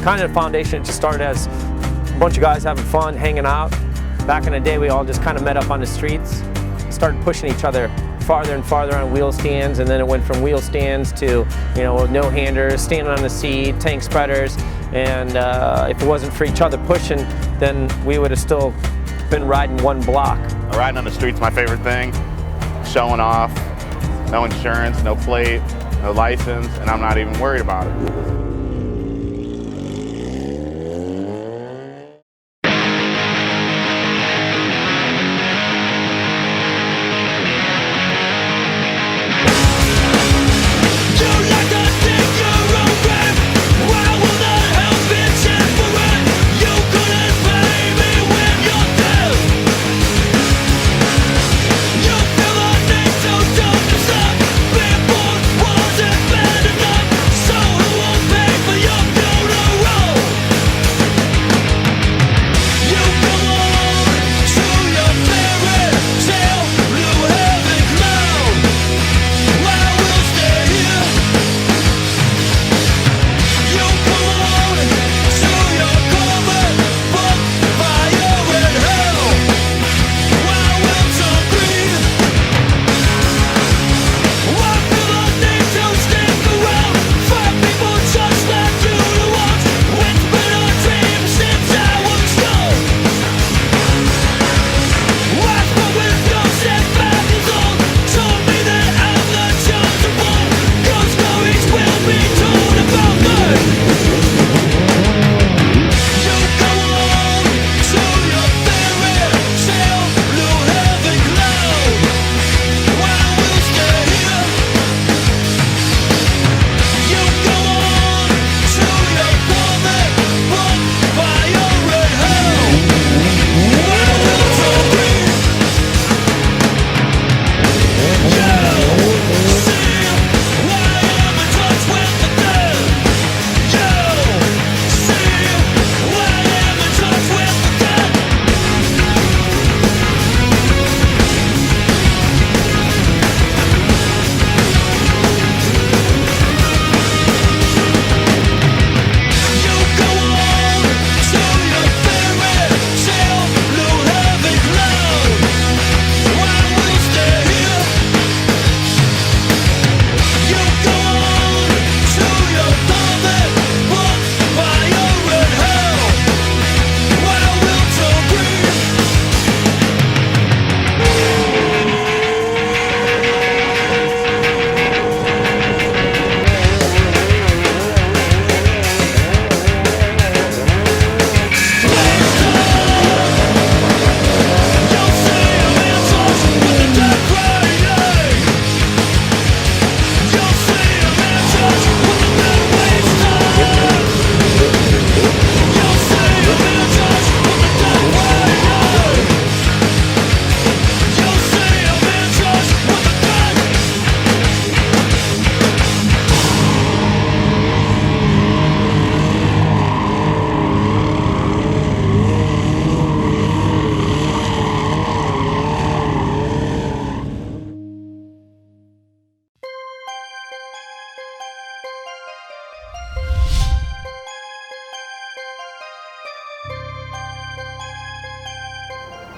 Kind of the foundation just started as a bunch of guys having fun, hanging out. Back in the day, we all just kind of met up on the streets, started pushing each other farther and farther on wheel stands, and then it went from wheel stands to, you know, no-handers, standing on the seat, tank spreaders, and if it wasn't for each other pushing, then we would have still been riding one block. Riding on the street's my favorite thing. Showing off, no insurance, no plate, no license, and I'm not even worried about it. Bad enough, so who won't pay?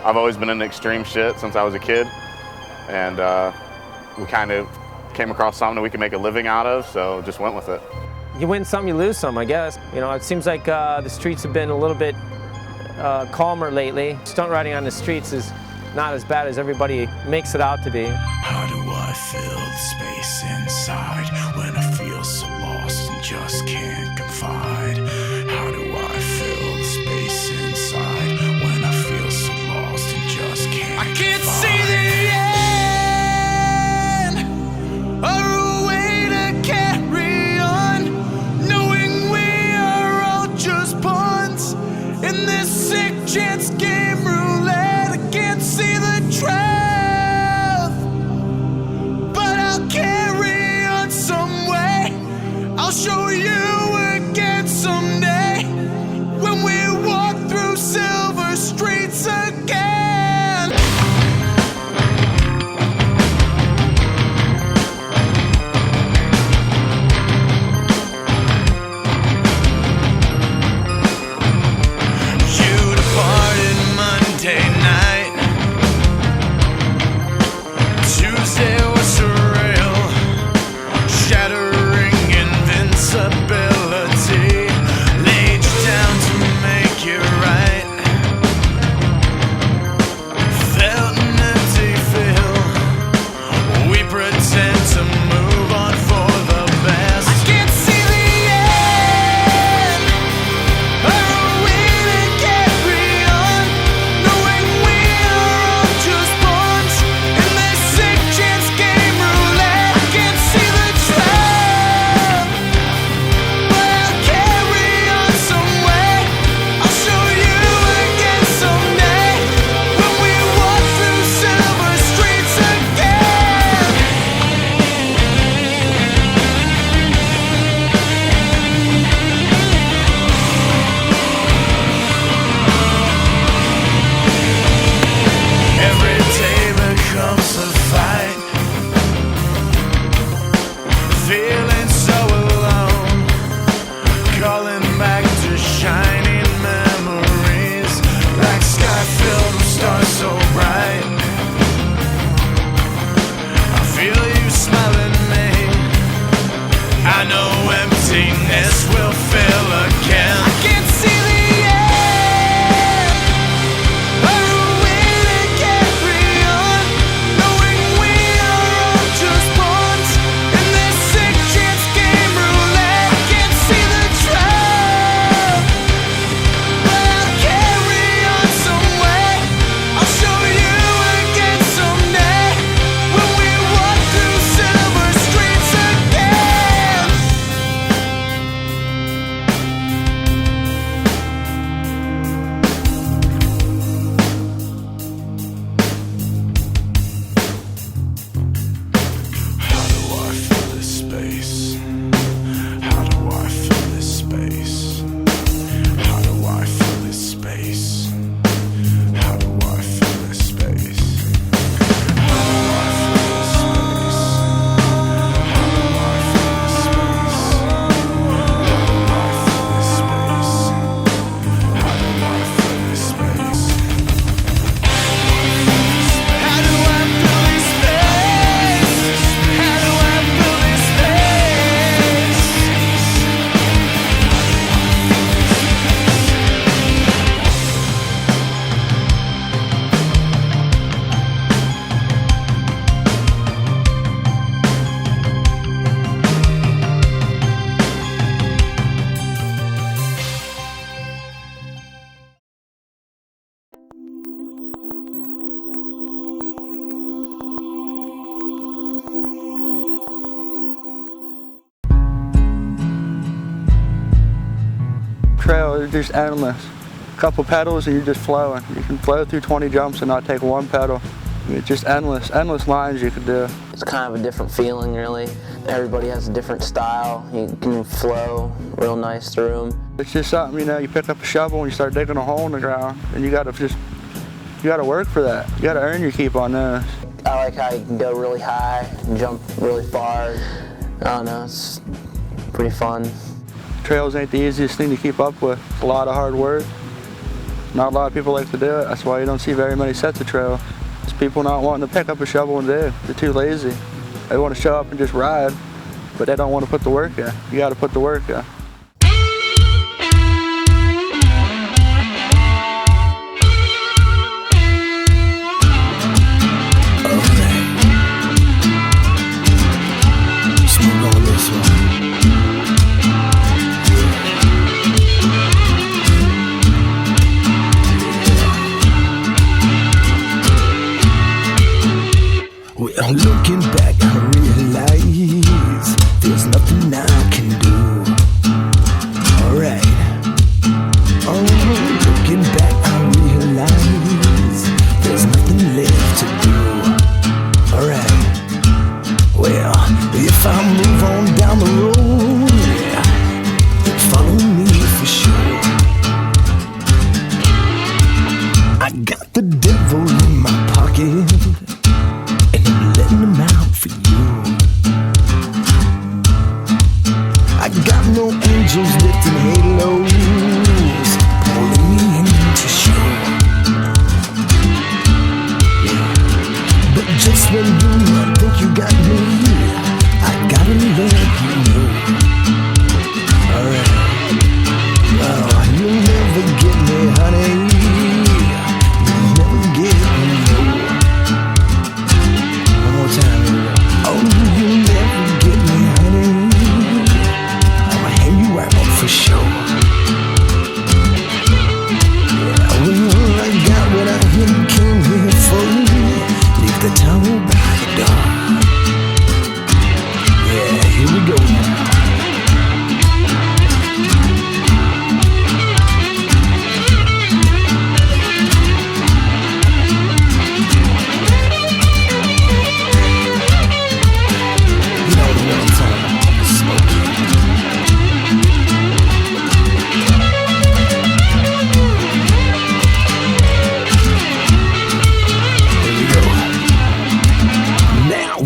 I've always been into extreme shit since I was a kid, and we kind of came across something that we could make a living out of, so just went with it. You win some, you lose some, I guess. You know, it seems like the streets have been a little bit calmer lately. Stunt riding on the streets is not as bad as everybody makes it out to be. How do I fill the space inside when I feel so lost and just can't confide? How do I fill the space inside when I feel so lost and just can't confide? I can't see the end or a way to carry on, knowing we are all just pawns in this sick chance game roulette. I can't see the truth, but I'll carry on some way. I'll show you again someday when we walk through silver streets again. You departed Monday night. Tuesday was surreal, shattering invincibility. Laid you down to make it right. Felt an empty feel. We pretend to move on for the best. I can't see the end or a way to carry on, knowing we are all just pawns in this sick chance game roulette. I can't see the truth, but I'll carry on some way. I'll show you again someday when we walk through silver streets again. Every day becomes a fight, feeling so alone, calling back to shining memories, like sky filled with stars so bright. I feel you smiling at me. I know emptiness will fill again. I can't see the end or a way to carry on, knowing we are all just pawns in this sick chance game roulette. I can't see the truth, but I'll carry on some way. I'll show you again someday when we walk through silver streets again. How do I fill this space? How do I fill this space? How do I fill this space? How do I fill this space? How do I fill this space? How do I fill this space? How do I fill this space? How do I fill this space? How do I fill this space? How do I fill this space? Trail is just endless. A couple pedals and you're just flowing. You can flow through 20 jumps and not take one pedal. It's just endless lines you could do. It's kind of a different feeling, really. Everybody has a different style. You can flow real nice through them. It's just something, you know, you pick up a shovel and you start digging a hole in the ground, and you gotta work for that. You gotta earn your keep on those. I like how you can go really high and jump really far. I don't know, it's pretty fun. Trails ain't the easiest thing to keep up with. It's a lot of hard work. Not a lot of people like to do it. That's why you don't see very many sets of trail. It's people not wanting to pick up a shovel and dig. They're too lazy. They want to show up and just ride, but they don't want to put the work in. You got to put the work in. Well, looking back, I realize there's nothing I can do. Alright. Oh, looking back, I realize there's nothing left to do. Alright. Well, if I move on down the road, then follow me for sure. I got the devil in my pocket, letting them out for you. I got no angels lifting halos, pulling me into show. Yeah. But just when you think you got me, I gotta let you know. Alright. Well, you'll never get me, honey. You'll never get me, no. Oh, you'll never get me, honey. I'ma hang you out for sure. Yeah, well, I got what I came here for. Leave the towel by the door. Yeah, here we go now.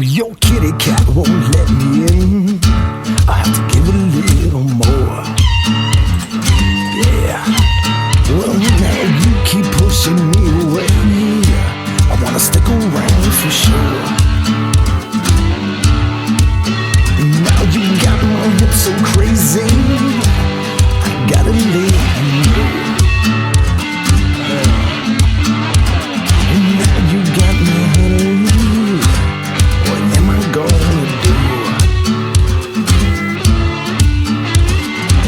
Your kitty cat won't let me in. I have to give it a little more. Yeah. Well, now you keep pushing me away. I wanna stick around for sure. Now you got my hips so crazy, I gotta let you know. Now you got me, honey. What am I gonna do?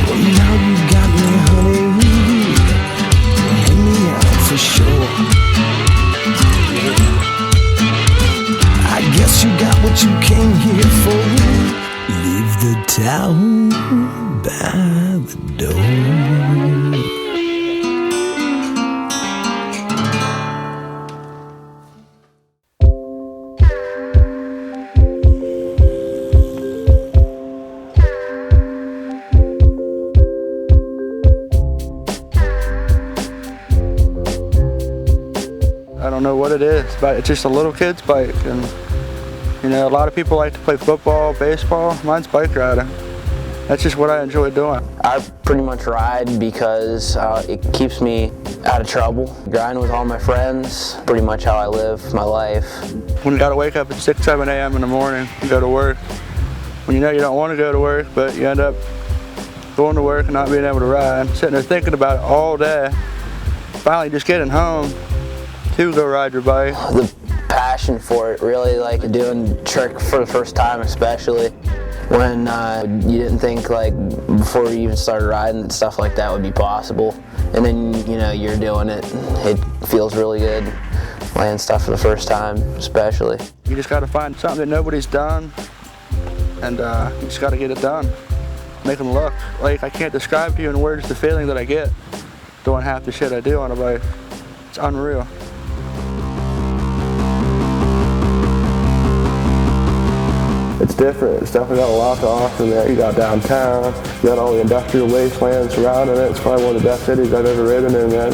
Well, now you got me, honey. Hang me out for sure. I guess you got what you came here for. Leave the towel by the door. I don't know what it is, but it's just a little kid's bike. And you know, a lot of people like to play football, baseball. Mine's bike riding. That's just what I enjoy doing. I pretty much ride because it keeps me out of trouble. Grind with all my friends, pretty much how I live my life. When you gotta wake up at 6, 7 a.m. in the morning and go to work, when you know you don't want to go to work, but you end up going to work and not being able to ride, sitting there thinking about it all day, finally just getting home to go ride your bike. The passion for it, really like doing trick for the first time, especially when you didn't think, like, before you even started riding, that stuff like that would be possible. And then, you know, you're doing it. It feels really good, laying stuff for the first time, especially. You just gotta find something that nobody's done, and you just gotta get it done. Make them look. Like, I can't describe to you in words the feeling that I get doing half the shit I do on a bike. It's unreal. It's different. It's definitely got a lot to offer there. You got downtown, you got all the industrial wasteland surrounding it. It's probably one of the best cities I've ever ridden in, man.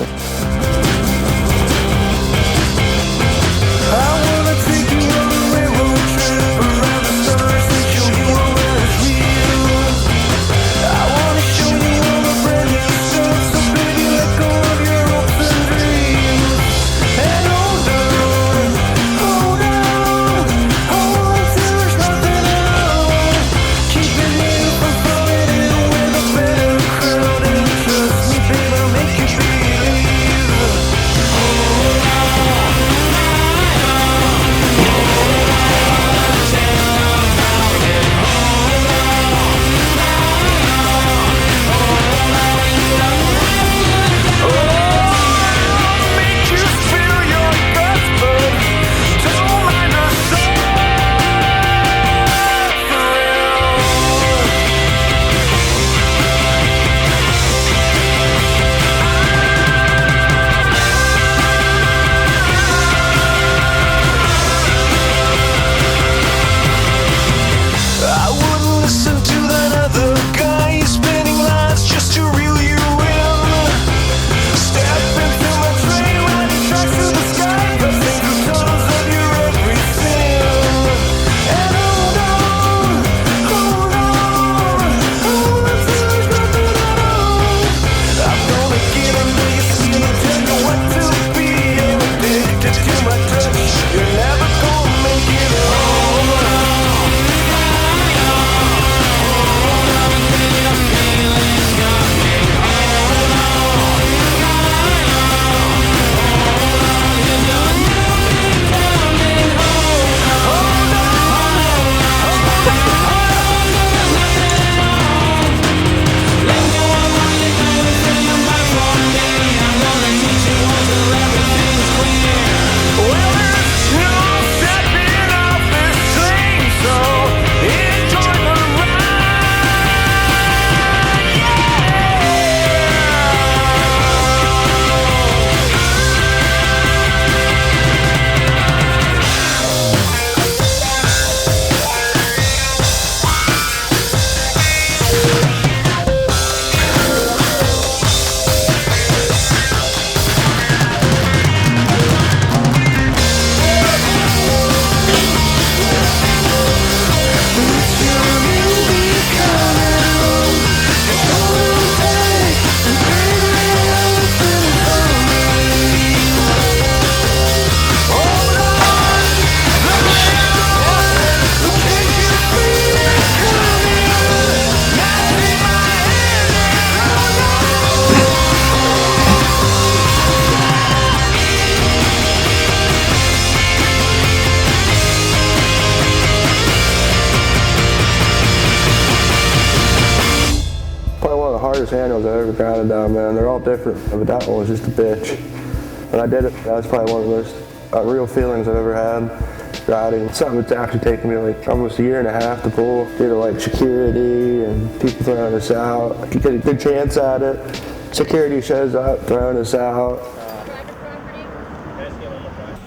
hardest handles I've ever grinded down, man. They're all different, but that one was just a bitch. When I did it, that was probably one of the most unreal feelings I've ever had riding. Something that's actually taken me like almost a year and a half to pull due to like security and people throwing us out. You get a good chance at it. Security shows up, throwing us out.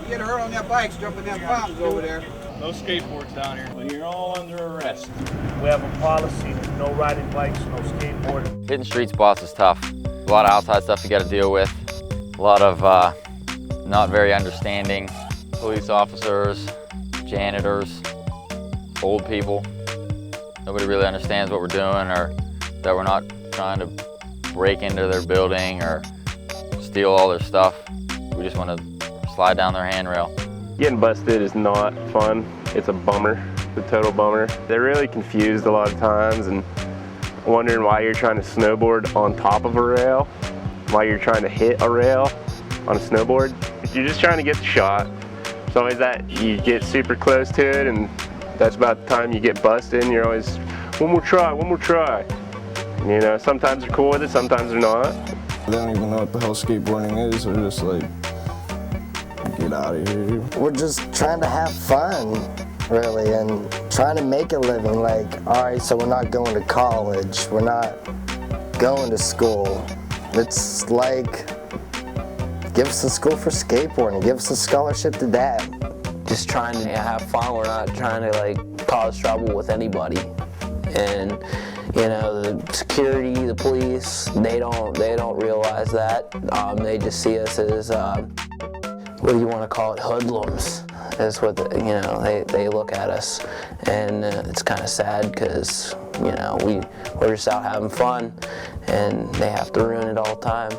You get hurt on that bikes jumping them pops over there. No skateboards down here. Well, you're all under arrest. We have a policy, no riding bikes, no skateboarding. Hitting street spots is tough. A lot of outside stuff you got to deal with. A lot of not very understanding police officers, janitors, old people. Nobody really understands what we're doing, or that we're not trying to break into their building or steal all their stuff. We just want to slide down their handrail. Getting busted is not fun. It's a bummer, a total bummer. They're really confused a lot of times and wondering why you're trying to snowboard on top of a rail, why you're trying to hit a rail on a snowboard. You're just trying to get the shot. It's always that you get super close to it, and that's about the time you get busted, and you're always, one more try, one more try. You know, sometimes they're cool with it, sometimes they're not. They don't even know what the hell skateboarding is. They're just like, get out of here. We're just trying to have fun, really, and trying to make a living. Like, all right, so we're not going to college. We're not going to school. It's like, give us a school for skateboarding. Give us a scholarship to that. Just trying to have fun. We're not trying to like cause trouble with anybody. And you know, the security, the police, they don't realize that. They just see us as what do you want to call it, hoodlums. That's what you know, they look at us, and it's kind of sad because you know we're just out having fun, and they have to ruin it all the time.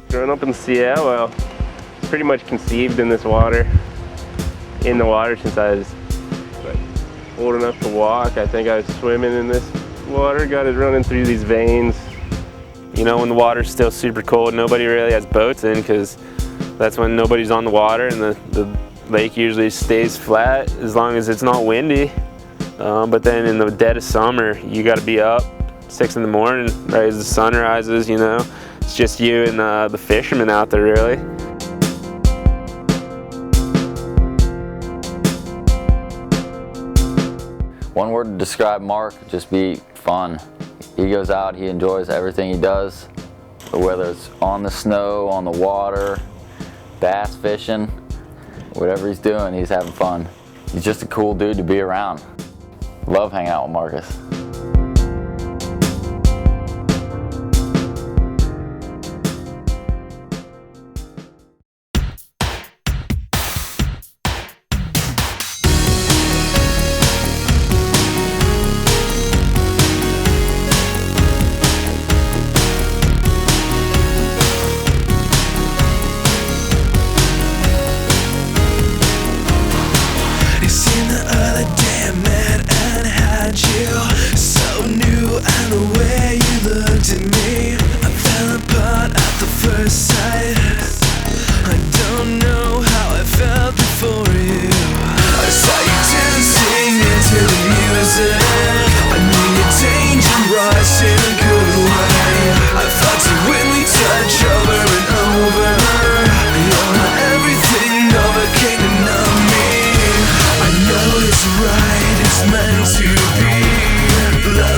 Growing up in Seattle, well, pretty much conceived in this water, in the water since I was like old enough to walk. I think I was swimming in this water, got it running through these veins. You know, when the water's still super cold, nobody really has boats in because that's when nobody's on the water, and the lake usually stays flat as long as it's not windy. But then in the dead of summer, you got to be up 6 in the morning, right as the sun rises, you know. It's just you and the fishermen out there, really. One word to describe Mark, just be fun. He goes out, he enjoys everything he does, whether it's on the snow, on the water, bass fishing, whatever he's doing, he's having fun. He's just a cool dude to be around. Love hanging out with Marcus.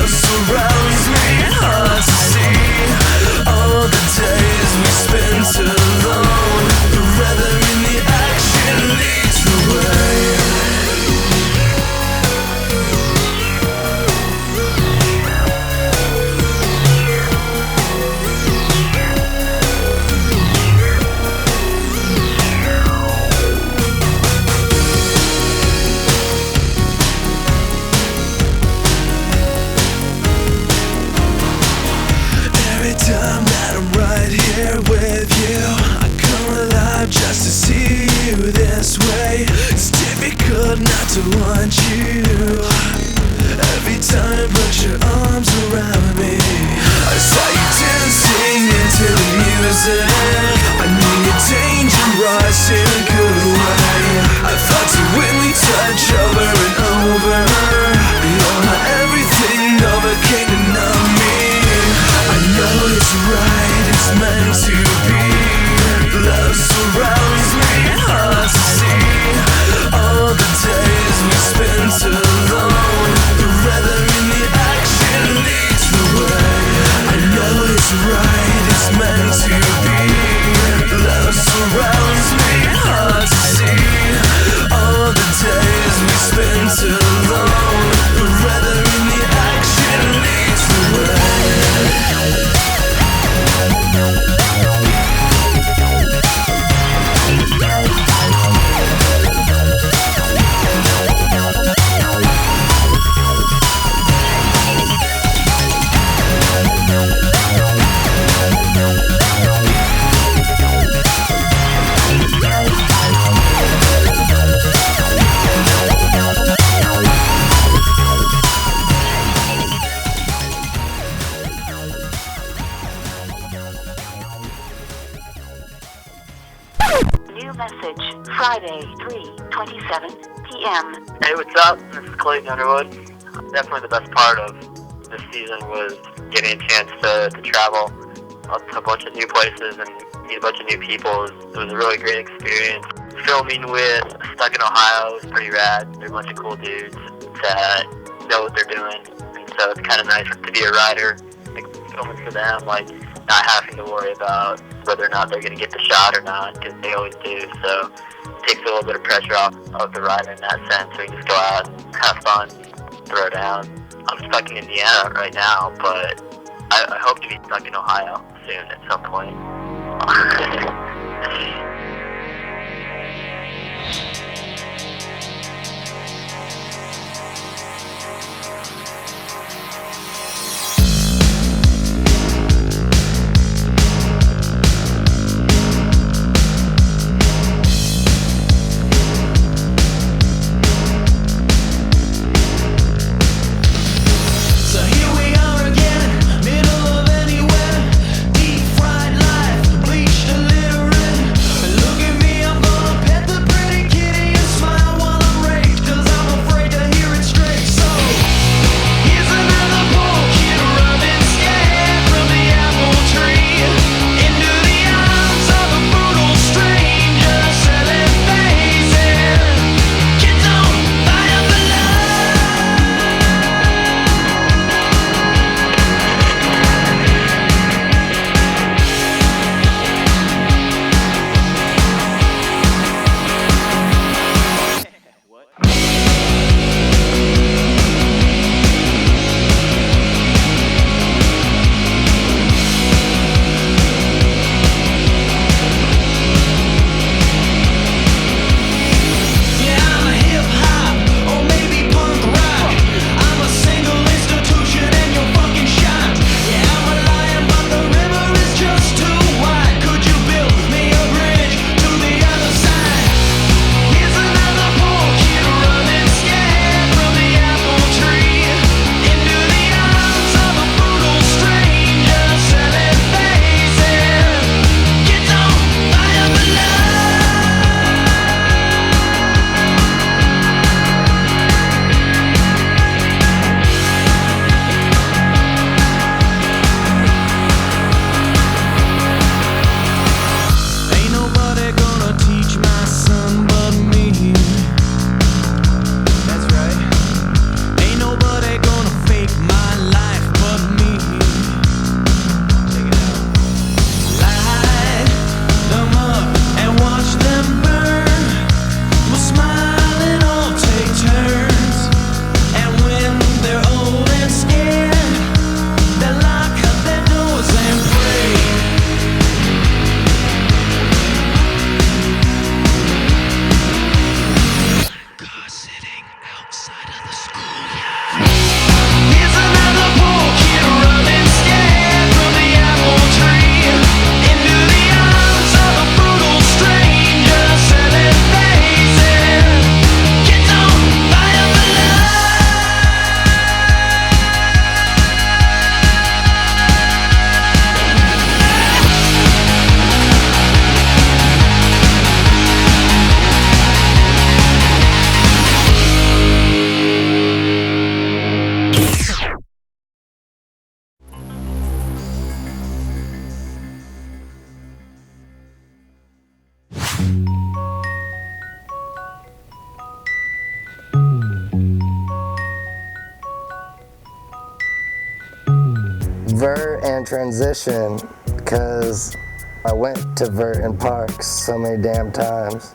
Surrounds me, hard to see all the days we spent together. right, it's meant to be. Love surrounds me, hard to see. All the days we spent alone, the weather in the action leads the way. I know it's right, it's meant to be. Love surrounds me, hard to see. All the days we spent alone, the weather in the action leads the way. New message, Friday, 3:27 p.m. Hey, what's up? This is Clayton Underwood. Definitely the best part of this season was getting a chance to travel up to a bunch of new places and meet a bunch of new people. It was a really great experience. Filming with Stuck in Ohio was pretty rad. They're a bunch of cool dudes that know what they're doing. And so it's kind of nice to be a rider, like, filming for them, like not having to worry about whether or not they're going to get the shot or not, because they always do. So it takes a little bit of pressure off of the rider in that sense. So you just go out, have fun, throw down. I'm stuck in Indiana right now, but I hope to be stuck in Ohio soon at some point. So here we are again, middle of anywhere, deep fried life, bleached illiterate. vert and transition, because I went to vert and parks so many damn times.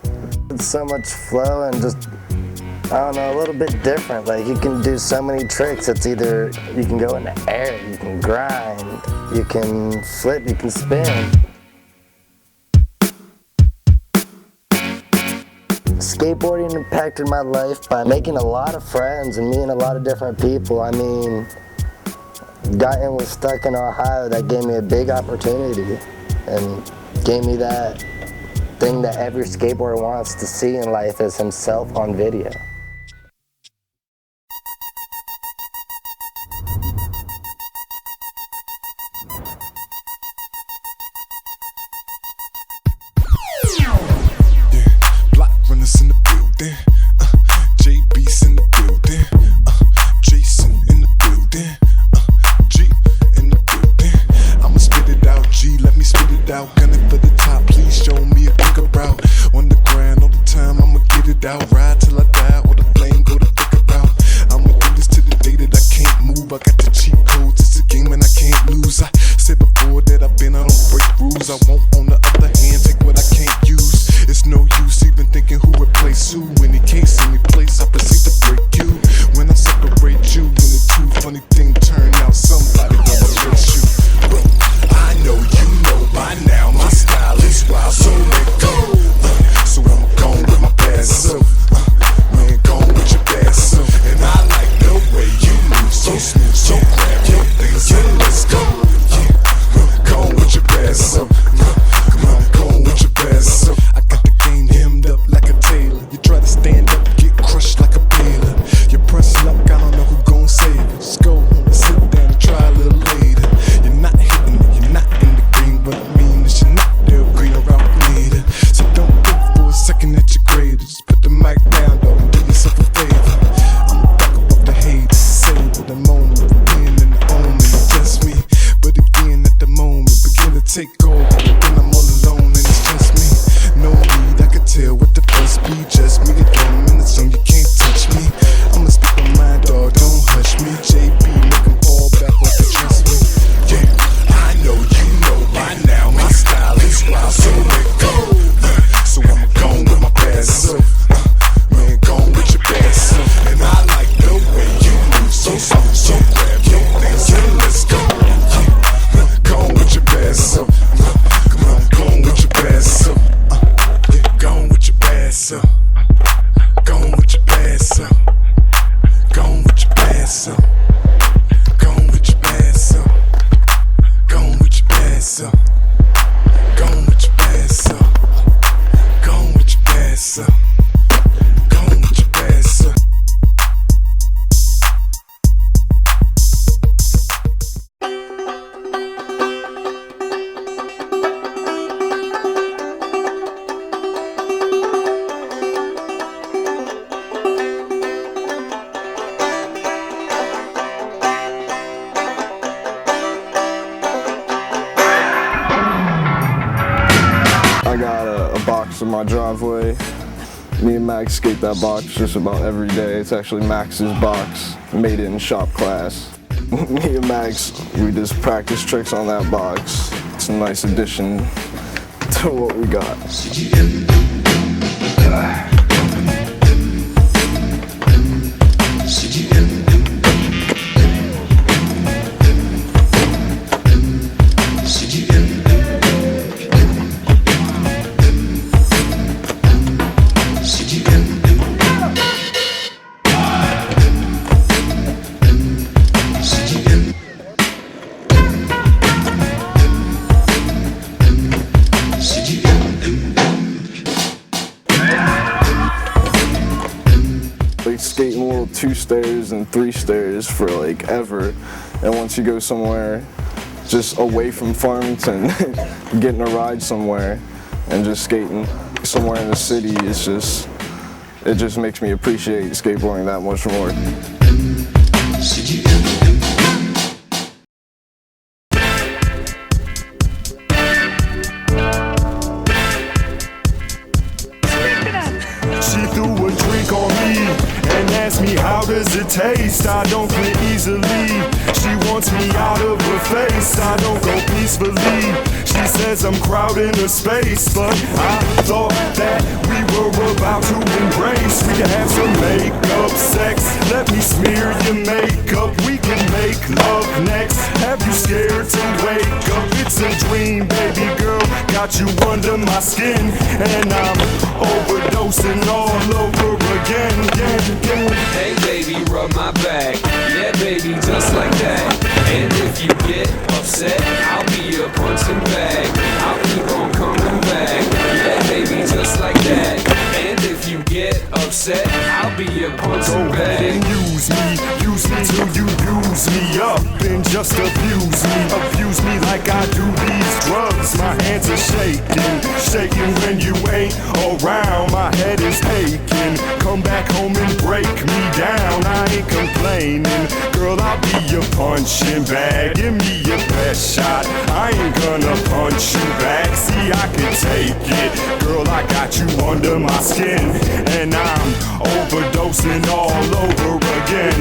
It's so much flow and just, I don't know, a little bit different. Like, you can do so many tricks. It's either you can go in the air, you can grind, you can flip, you can spin. Skateboarding impacted my life by making a lot of friends and meeting a lot of different people. I mean, got in with Stuck in Ohio, that gave me a big opportunity and gave me that thing that every skateboarder wants to see in life, is himself on video. Block runners in the building, JB's in the building, Jason in the building, G in the building. I'ma spit it out, G, let me spit it out. Gunning for the top, please show me a quicker route. On the grind all the time, I'ma get it out. Ride till I die, or the flame go the thicker route. I'ma do this to the day that I can't move. I got the cheat codes, it's a game and I can't lose. I said before that I've been, I don't break rules. I won't, on the other hand, take what I can't use. It's no use even thinking who replace who. In any case, any place, I proceed to break you. When I separate you, when the two funny thing turn out, somebody gonna replace you. I know you know by now, my style is wild, so let go. So I'ma go with my bad self. Man, go with your bad self. And I like the way you move, so smooth, so grab your things and let's go. Go with your bad self. Come on, go with your bad self. I got the game hemmed up like a tailor. You try to stand up, get crushed like a baler. You press luck, I don't know who gon' save you. Just go home and sit down and try a little later. You're not hitting it, you're not in the green. What I mean is you're not there, green or out later. So don't think for a second that you're greater. Just put the mic down though and do yourself a favor. I'ma back up off the haters, savor the moment, the win and the omen. It's just me, but again at the moment, begin to take over. Then I'm all alone and it's just me. No need, I can tell what the first be. Just me, the drum in the song, you can't touch me. I'ma speak my mind, dog, don't hush me. JB, make 'em fall back like they trust me. Yeah, I know you know by now, my style is wild, so let go. So I'ma go with my bad self. Man, go with your bad self. And I like the way you move, so smooth, so grab your things and let's go. Go with your bad self. Come on, go with your bad self. Go with your bad self. Go with your bad self. Go with your bad self. Go with your bad self. Go with your bad self. Go with your bad self. Go with your bad self. Go with your bad self. I got a box in my driveway. Me and Max skate that box just about every day. It's actually Max's box, made it in shop class. Me and Max, we just practice tricks on that box. It's a nice addition to what we got. Like skating little 2 stairs and 3 stairs for like ever, and once you go somewhere just away from Farmington, getting a ride somewhere and just skating somewhere in the city, it just makes me appreciate skateboarding that much more. She threw a drink on me and asked me how does it taste. I don't quit easily. She wants punch me out of her face. I don't go peacefully. She says I'm crowding her space, but I thought that we were about to embrace. We can have some makeup sex. Let me smear your makeup. We can make love next. Have you scared to wake up? It's a dream, baby girl. Got you under my skin, and I'm overdosing all over again. Hey baby, rub my back. Yeah baby, just like that. And if you get upset, I'll be your punching bag. I'll keep on coming back. Yeah baby, just like that. And if you get upset, I'll be your punching bag. Go ahead and use me till you use me up and just abuse me like I do these drugs. My hands are shaking when you ain't around. My head is aching. Come back home and break me down. I ain't complaining, girl, I'll be your punching bag. Give me your best shot. I ain't gonna punch you back. See, I can take it, girl, I got you under my skin, and I'm overdosing all over again.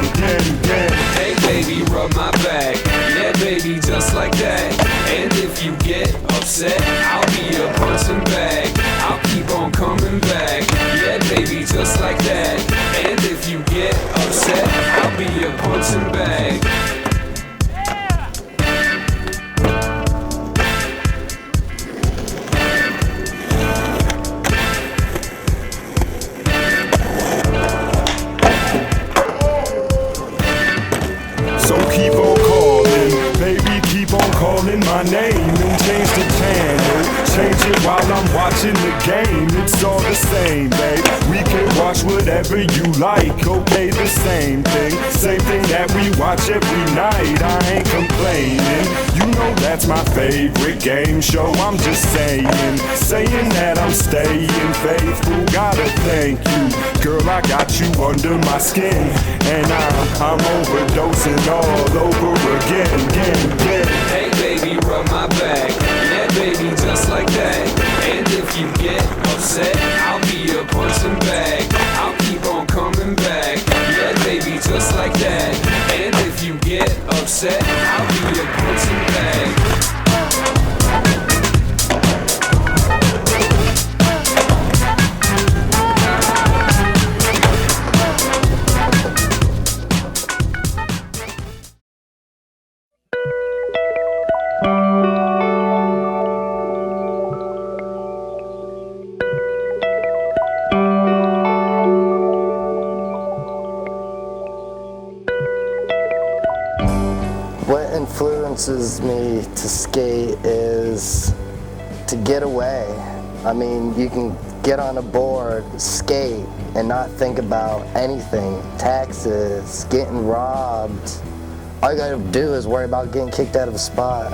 Hey baby, rub my back. Yeah baby, just like that. And if you get upset, I'll be your punching bag. I'll keep on coming back. Yeah baby, just like that. And if you get upset, I'll be your punching bag. So keep on calling, baby, keep on calling my name and change the channel. Change it while I'm watching the game. It's all the same, babe. We can watch whatever you like. Okay, the same thing that we watch every night. I ain't complaining. You know that's my favorite game show. I'm just saying that I'm staying faithful. Gotta thank you, girl. I got you under my skin, and I'm overdosing all over again. Hey baby, rub my back. Yeah baby, just like that. And if you get upset, I'll be your punching bag. I'll keep on coming back. Yeah baby, just like that. And if you get upset, I'll be your punching bag. What influences me to skate is to get away. I mean, you can get on a board, skate, and not think about anything. Taxes, getting robbed. All you gotta do is worry about getting kicked out of a spot.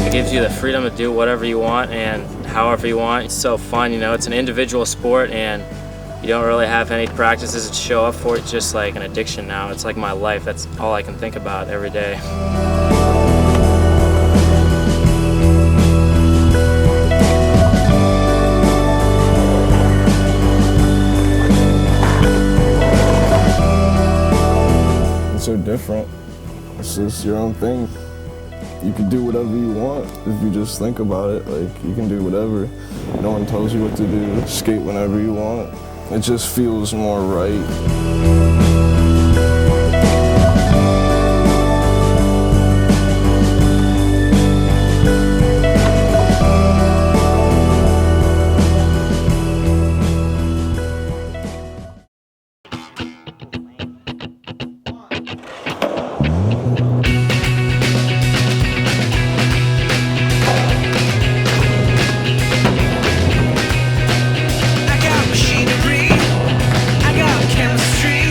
It gives you the freedom to do whatever you want and however you want. It's so fun, you know, it's an individual sport and you don't really have any practices to show up for it. It's just like an addiction now. It's like my life. That's all I can think about every day. It's so different. It's just your own thing. You can do whatever you want if you just think about it. Like, you can do whatever. No one tells you what to do. Skate whenever you want. It just feels more right. I got machinery, I got chemistry.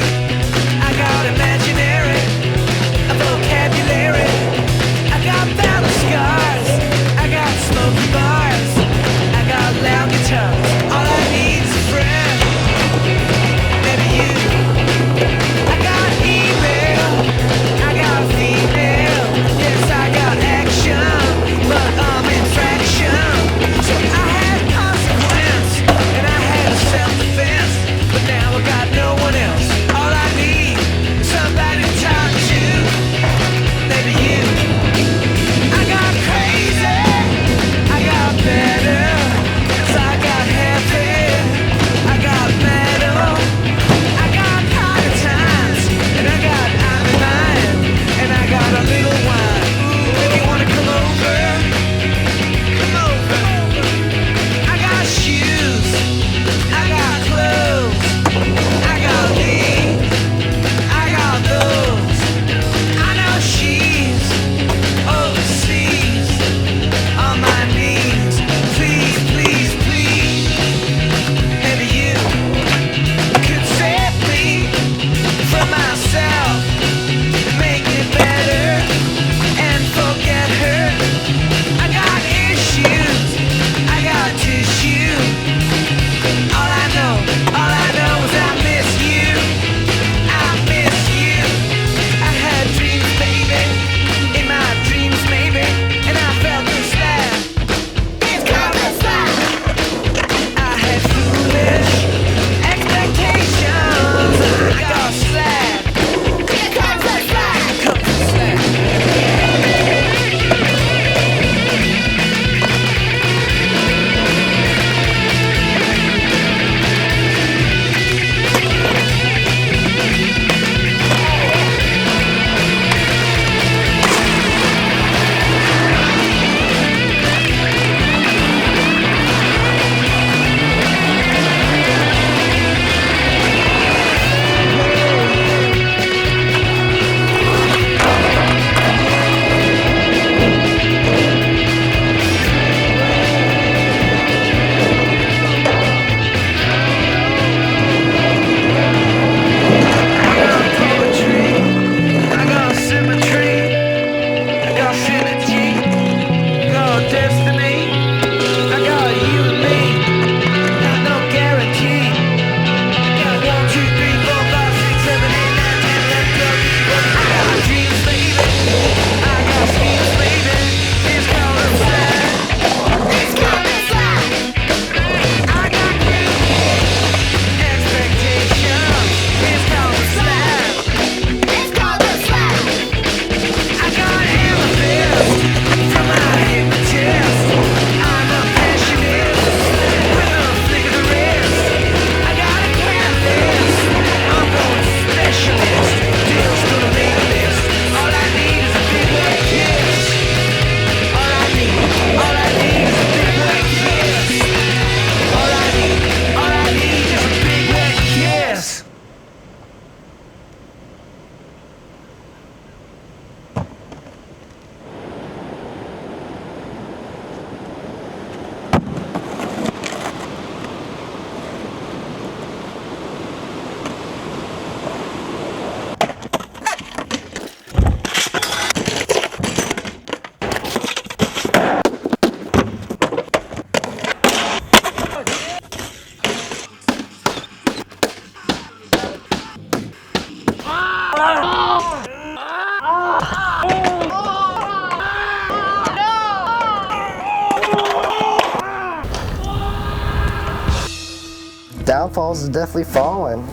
falls is definitely falling.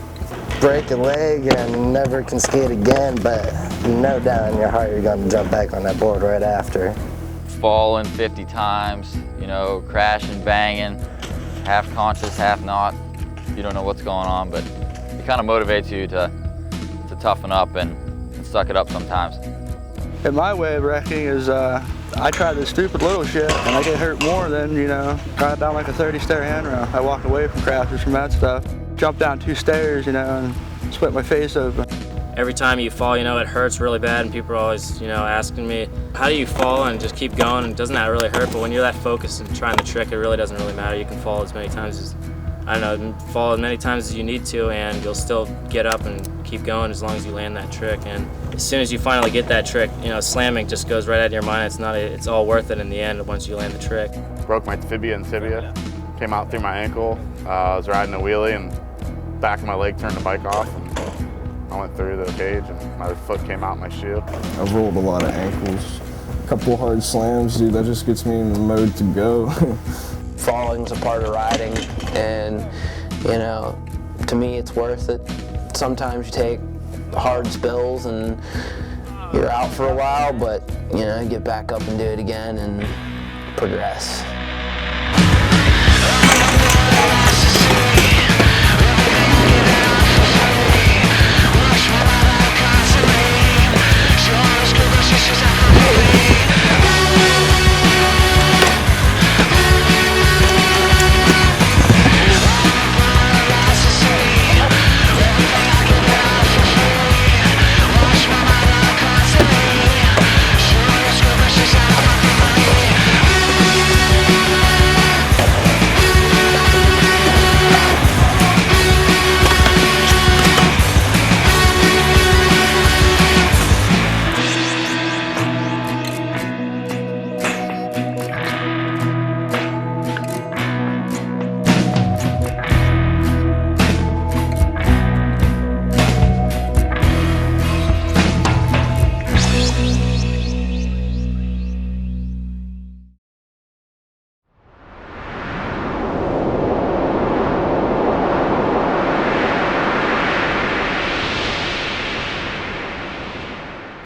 Break a leg and never can skate again, but you know down in your heart you're going to jump back on that board right after. Falling 50 times, you know, crashing, banging, half conscious, half not. You don't know what's going on, but it kind of motivates you to toughen up and suck it up sometimes. And my way of wrecking is I try this stupid little shit and I get hurt more than, you know, trying down like a 30-stair handrail. I walk away from crashes from that stuff. Jump down 2 stairs, you know, and split my face open. Every time you fall, you know, it hurts really bad, and people are always, you know, asking me, how do you fall and just keep going, and doesn't that really hurt? But when you're that focused and trying the trick, it really doesn't really matter. You can fall as many times as, I don't know, fall as many times as you need to, and you'll still get up and keep going as long as you land that trick. And as soon as you finally get that trick, you know, slamming just goes right out of your mind. It's all worth it in the end once you land the trick. Broke my fibia and tibia, came out through my ankle. I was riding a wheelie and back of my leg turned the bike off, and I went through the cage and my foot came out my shoe. I've rolled a lot of ankles. A couple hard slams, dude, that just gets me in the mode to go. Falling's a part of riding, and you know, to me it's worth it. Sometimes you take hard spills and you're out for a while, but you know, you get back up and do it again and progress.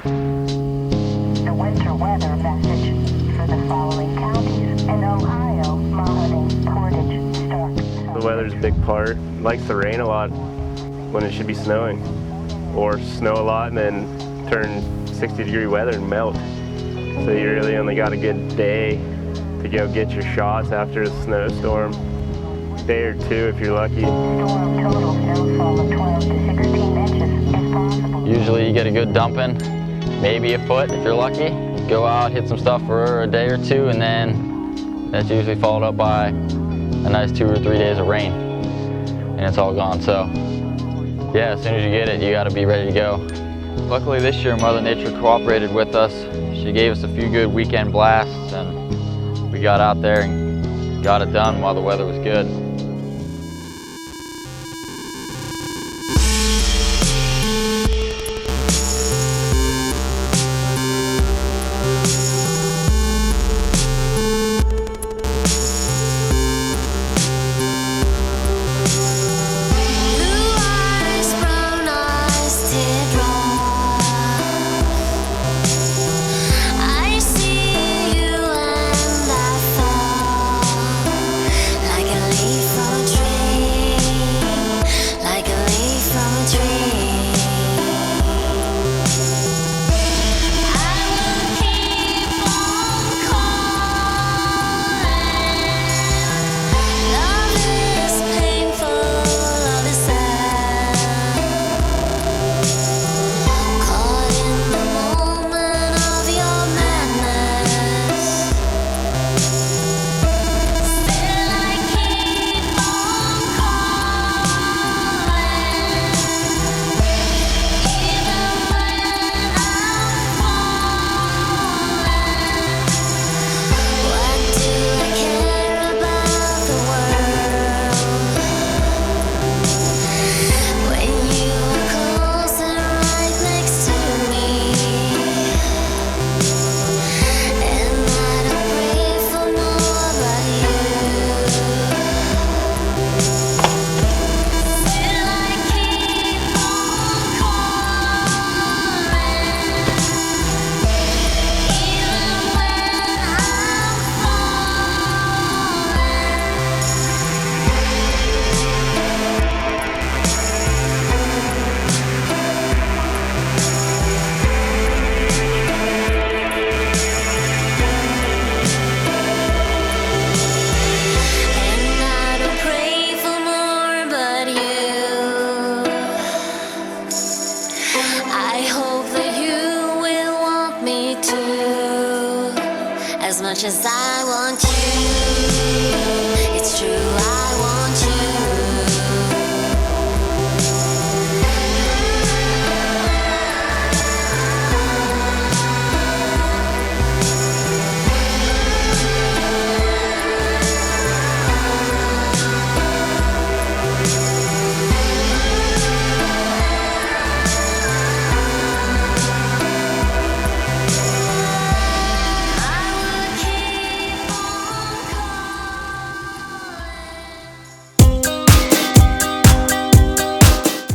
The winter weather message for the following counties in Ohio: Mahoney, Portage, Stark. The weather's a big part. It likes to rain a lot when it should be snowing, or snow a lot and then turn 60-degree weather and melt. So you really only got a good day to go get your shots after a snowstorm. Day or two if you're lucky. Storm total snowfall of 12 to 16 inches is possible. Usually you get a good dumping, maybe a foot if you're lucky. Go out, hit some stuff for a day or two, and then that's usually followed up by a nice 2 or 3 days of rain, and it's all gone. So yeah, as soon as you get it, you gotta be ready to go. Luckily this year Mother Nature cooperated with us. She gave us a few good weekend blasts, and we got out there and got it done while the weather was good. Leaf much as I want you, it's true, I want you.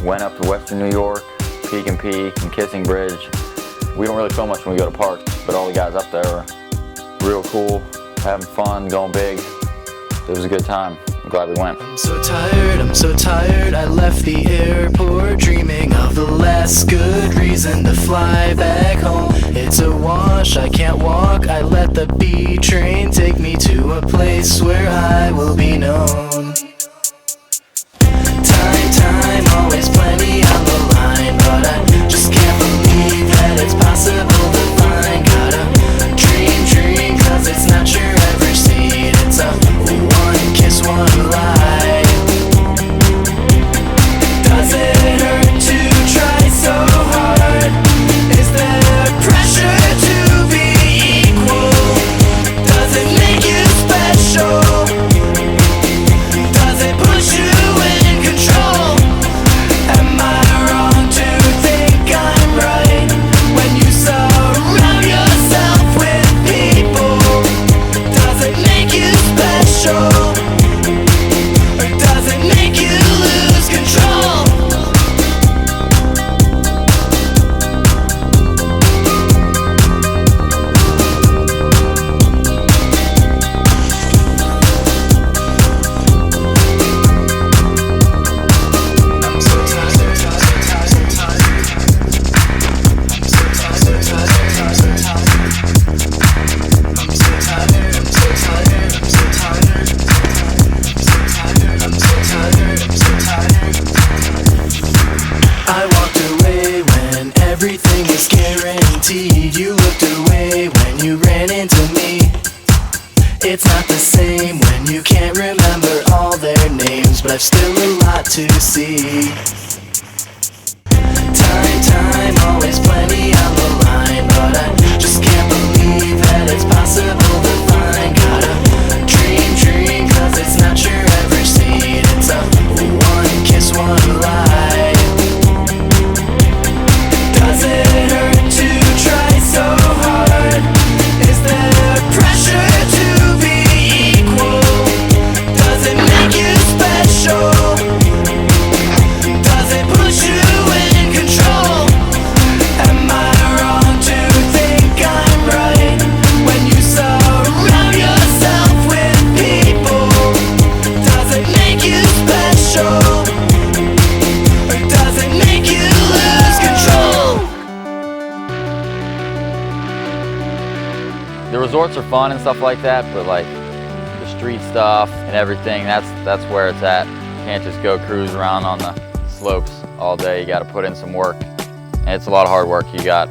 Went up to Western New York, Peak and Peak and Kissing Bridge. We don't really film much when we go to parks, but all the guys up there are real cool, having fun, going big. It was a good time. I'm glad we went. I'm so tired, I left the airport dreaming of the last good reason to fly back home. It's a wash, I can't walk, I let the B train take me to a place where I will be known. Time, always plenty on the line, but I just can't believe that it's possible to find. Gotta dream, cause it's not your ever seen. It's a one kiss, one lie. Does it hurt to try so hard? Is there pressure to be equal? Does it make you special? Does it push you in control? Am I wrong to think I'm right when you surround yourself with people? Does it make you special? Or does it make you lose control? I walked away when everything was guaranteed. You looked away when you ran into me. It's not the same when you can't remember all their names, but I've still a lot to see. Time, always plenty on the line, but I just can't believe that it's possible to find. Gotta dream, cause it's not your ever seen. It's a one kiss, one lie. Does it hurt to try so hard? Is there pressure to be equal? Does it make you special? Does it push you in control? Am I wrong to think I'm right when you surround yourself with people? Does it make you special? Or does it make you lose control? The resorts are fun and stuff like that, but like the street stuff and everything, that's where it's at. You can't just go cruise around on the slopes all day. You got to put in some work, and it's a lot of hard work. You got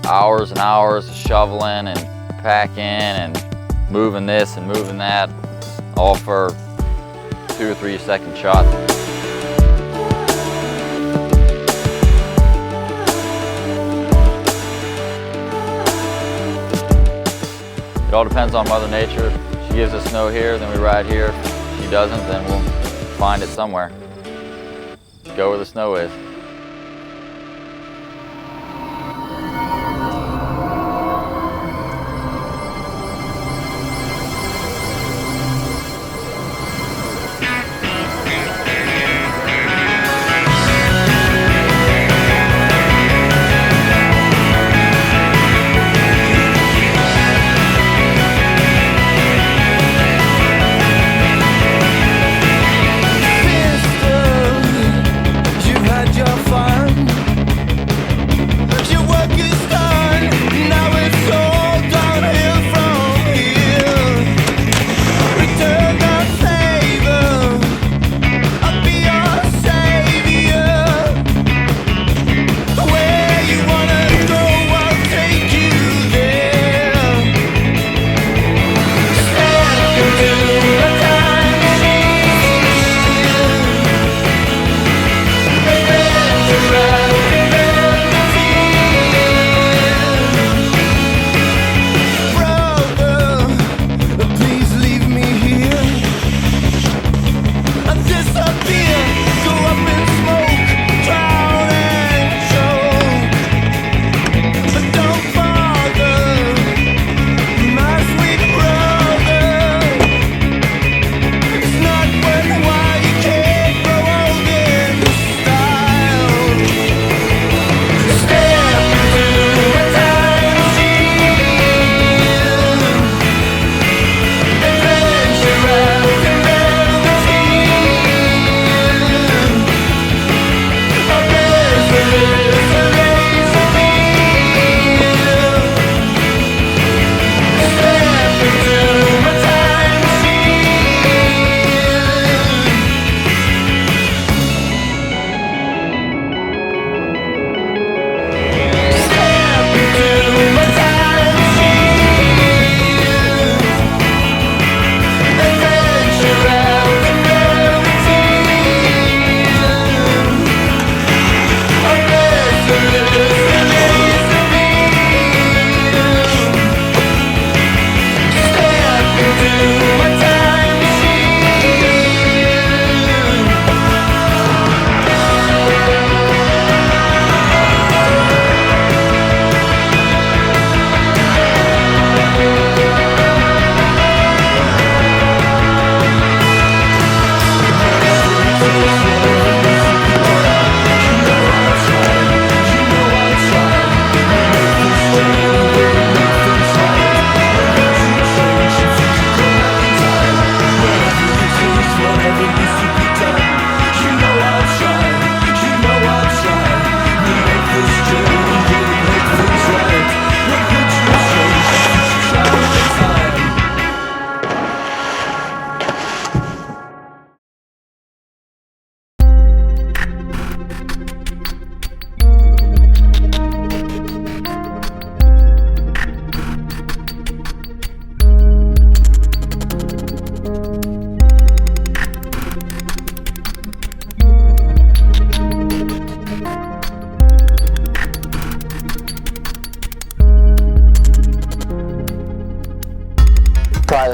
hours and hours of shoveling and packing and moving this and moving that, all for 2 or 3 second shots. It all depends on Mother Nature. She gives us snow here, then we ride here. If she doesn't, then we'll find it somewhere. Go where the snow is. You've had your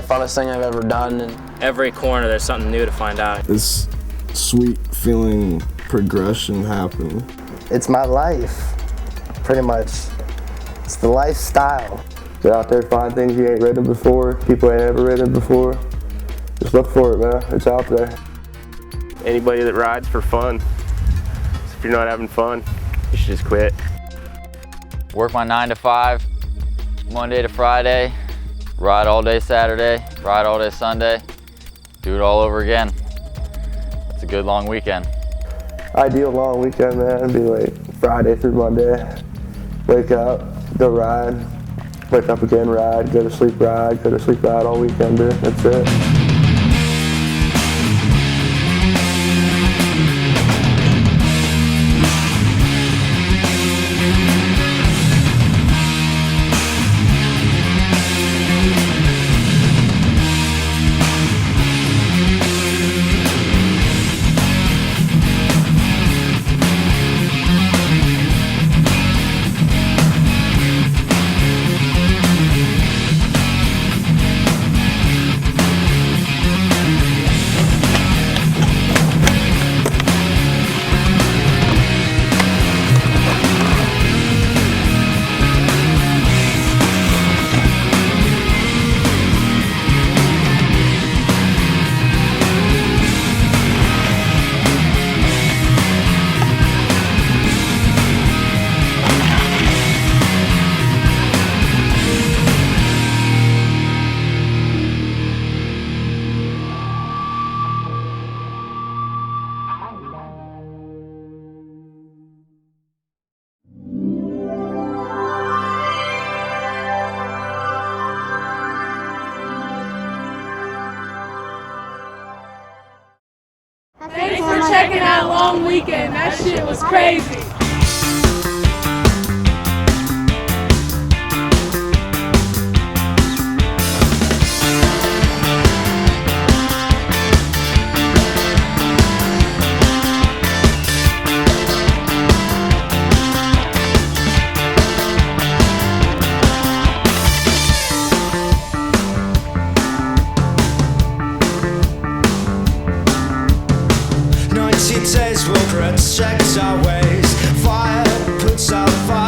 funnest thing I've ever done. And every corner there's something new to find out. This sweet feeling progression happening. It's my life, pretty much. It's the lifestyle. Get out there, find things you ain't ridden before, people ain't ever ridden before. Just look for it, man. It's out there. Anybody that rides for fun, if you're not having fun, you should just quit. Work my 9 to 5, Monday to Friday, ride all day Saturday, ride all day Sunday, do it all over again. It's a good long weekend. Ideal long weekend, man, it'd be like Friday through Monday. Wake up, go ride, wake up again, ride, go to sleep, ride all weekend, dude. That's it. Thanks for checking out Long Weekend. That shit was crazy. Days will protect our ways. Fire puts out fire.